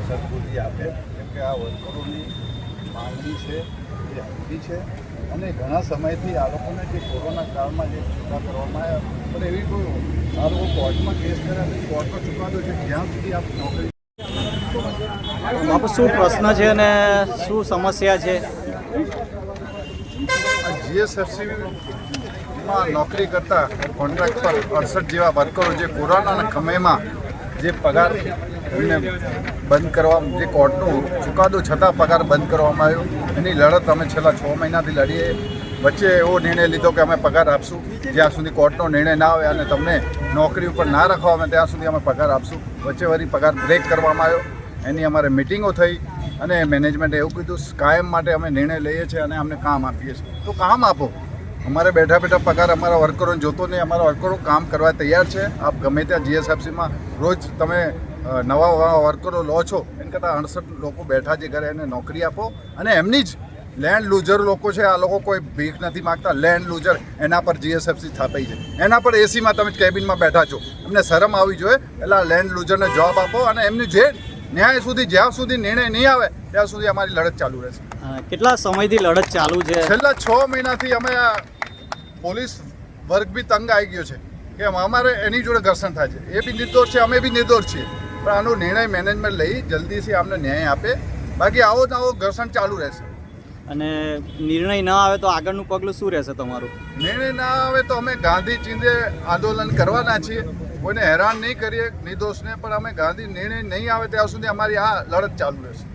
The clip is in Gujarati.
સદબુદ્ધિ આપે, કેમ કે આ વર્કરોની માંગણી છે એ હકની છે અને ઘણા સમયથી આ લોકોને જે કોરોના કાળમાં જે છૂટા કરવામાં આવ્યા પણ એવી કોઈ આ લોકો કોર્ટમાં કેસ કર્યા કોર્ટનો ચુકાદો છે જ્યાં સુધી આપ નોકરી બાપુ શું પ્રશ્ન છે અને શું સમસ્યા છે? જીએસએફસીમાં નોકરી કરતા કોન્ટ્રાક્ટ પર 68 જેવા વર્કરો જે કોરોનાના સમયમાં જે પગાર એમને બંધ કરવા, જે કોર્ટનો ચુકાદો છતાં પગાર બંધ કરવામાં આવ્યો, એની લડત અમે છેલ્લા 6 મહિનાથી લડીએ. વચ્ચે એવો નિર્ણય લીધો કે અમે પગાર આપશું જ્યાં સુધી કોર્ટનો નિર્ણય ના આવે અને તમને નોકરી ઉપર ના રાખવામાં આવે ત્યાં સુધી અમે પગાર આપશું. વચ્ચે વળી પગાર બ્રેક કરવામાં આવ્યો. એની અમારે મિટિંગો થઈ અને મેનેજમેન્ટે એવું કીધું કાયમ માટે અમે નિર્ણય લઈએ છીએ અને અમને કામ આપીએ છીએ. તો કામ આપો. અમારે બેઠા બેઠા પગાર અમારા વર્કરોને જોતો નહીં. અમારા વર્કરો કામ કરવા તૈયાર છે. આપ ગમે ત્યાં જીએસએફસીમાં રોજ તમે નવા વર્કરો લો છો, એમ કરતાં 68 લોકો બેઠા છે ઘરે, એને નોકરી આપો. અને એમની જ લેન્ડ લૂઝર લોકો છે, આ લોકો કોઈ ભીખ નથી માગતા. લેન્ડ લૂઝર એના પર જીએસએફસી થાપાઈ છે, એના પર એસીમાં તમે કેબિનમાં બેઠા છો. એમને શરમ આવવી જોઈએ. એટલે લેન્ડ લૂઝરને જવાબ આપો અને એમની જે ન્યાય સુધી જ્યાં સુધી નિર્ણય નહીં આવે ત્યાં સુધી અમારી લડત ચાલુ રહેશે. કેટલા સમયથી લડત ચાલુ છે? છેલ્લા 6 મહિનાથી અમે પોલીસ વર્ગ બી તંગ આવી ગયો છે કે અમારે એની જોડે ઘર્ષણ થાય છે. એ બી નિર્દોષ છે, અમે બી નિર્દોષ છીએ. પણ આનો નિર્ણય મેનેજમેન્ટ લઈ જલ્દીથી અમને ન્યાય આપે, બાકી આવો ને આવો ઘર્ષણ ચાલુ રહેશે. અને નિર્ણય ન આવે તો આગળનું પગલું શું રહેશે તમારું? નિર્ણય ના આવે તો અમે ગાંધી ચીંધે આંદોલન કરવાના છીએ. કોઈને હેરાન નહીં કરીએ નિર્દોષને, પણ અમે ગાંધી નિર્ણય નહીં આવે ત્યાં સુધી અમારી આ લડત ચાલુ રહેશે.